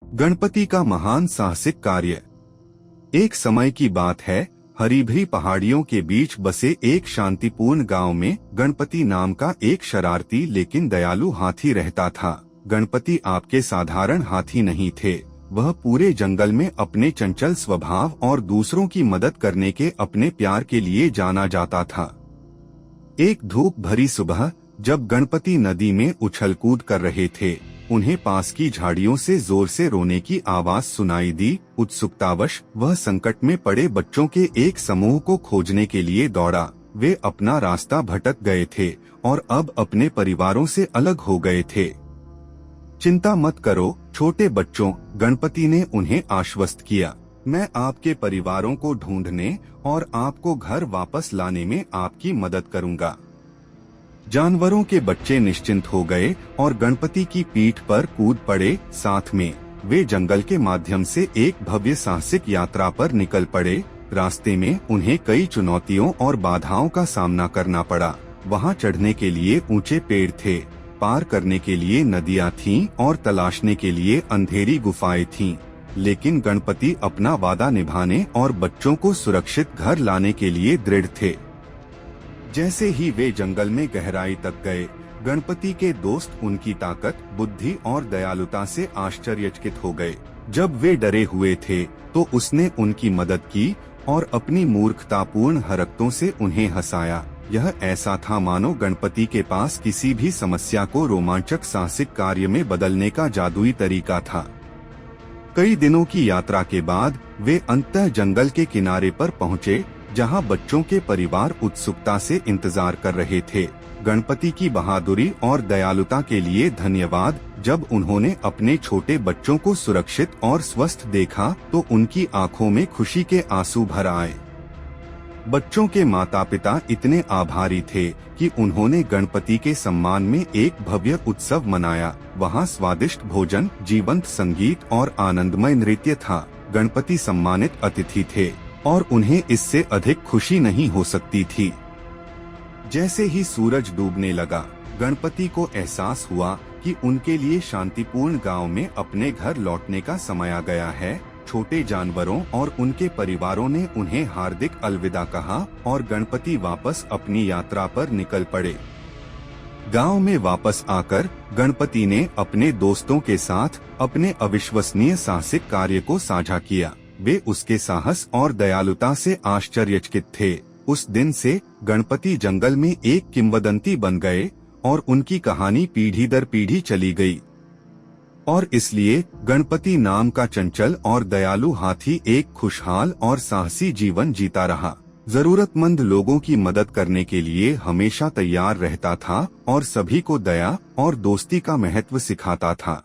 गणपति का महान साहसिक कार्य। एक समय की बात है, हरी भरी पहाड़ियों के बीच बसे एक शांतिपूर्ण गांव में गणपति नाम का एक शरारती लेकिन दयालु हाथी रहता था। गणपति आपके साधारण हाथी नहीं थे, वह पूरे जंगल में अपने चंचल स्वभाव और दूसरों की मदद करने के अपने प्यार के लिए जाना जाता था। एक धूप भरी सुबह जब गणपति नदी में उछल कूद कर रहे थे, उन्हें पास की झाड़ियों से जोर से रोने की आवाज सुनाई दी। उत्सुकतावश वह संकट में पड़े बच्चों के एक समूह को खोजने के लिए दौड़ा। वे अपना रास्ता भटक गए थे और अब अपने परिवारों से अलग हो गए थे। चिंता मत करो छोटे बच्चों, गणपति ने उन्हें आश्वस्त किया। मैं आपके परिवारों को ढूंढने और आपको घर वापस लाने में आपकी मदद करूंगा। जानवरों के बच्चे निश्चिंत हो गए और गणपति की पीठ पर कूद पड़े। साथ में वे जंगल के माध्यम से एक भव्य साहसिक यात्रा पर निकल पड़े। रास्ते में उन्हें कई चुनौतियों और बाधाओं का सामना करना पड़ा। वहां चढ़ने के लिए ऊंचे पेड़ थे, पार करने के लिए नदियां थीं और तलाशने के लिए अंधेरी गुफाएं थीं। लेकिन गणपति अपना वादा निभाने और बच्चों को सुरक्षित घर लाने के लिए दृढ़ थे। जैसे ही वे जंगल में गहराई तक गए, गणपति के दोस्त उनकी ताकत, बुद्धि और दयालुता से आश्चर्यचकित हो गए। जब वे डरे हुए थे तो उसने उनकी मदद की और अपनी मूर्खतापूर्ण हरकतों से उन्हें हंसाया। यह ऐसा था मानो गणपति के पास किसी भी समस्या को रोमांचक साहसिक कार्य में बदलने का जादुई तरीका था। कई दिनों की यात्रा के बाद वे अंततः जंगल के किनारे पर पहुँचे, जहां बच्चों के परिवार उत्सुकता से इंतजार कर रहे थे। गणपति की बहादुरी और दयालुता के लिए धन्यवाद। जब उन्होंने अपने छोटे बच्चों को सुरक्षित और स्वस्थ देखा तो उनकी आंखों में खुशी के आंसू भर आए। बच्चों के माता पिता इतने आभारी थे कि उन्होंने गणपति के सम्मान में एक भव्य उत्सव मनाया। वहां स्वादिष्ट भोजन, जीवंत संगीत और आनंदमय नृत्य था। गणपति सम्मानित अतिथि थे और उन्हें इससे अधिक खुशी नहीं हो सकती थी। जैसे ही सूरज डूबने लगा, गणपति को एहसास हुआ कि उनके लिए शांतिपूर्ण गांव में अपने घर लौटने का समय आ गया है। छोटे जानवरों और उनके परिवारों ने उन्हें हार्दिक अलविदा कहा और गणपति वापस अपनी यात्रा पर निकल पड़े। गांव में वापस आकर गणपति ने अपने दोस्तों के साथ अपने अविश्वसनीय साहसिक कार्य को साझा किया। वे उसके साहस और दयालुता से आश्चर्यचकित थे। उस दिन से गणपति जंगल में एक किंवदंती बन गए और उनकी कहानी पीढ़ी दर पीढ़ी चली गई। और इसलिए गणपति नाम का चंचल और दयालु हाथी एक खुशहाल और साहसी जीवन जीता रहा। जरूरतमंद लोगों की मदद करने के लिए हमेशा तैयार रहता था और सभी को दया और दोस्ती का महत्व सिखाता था।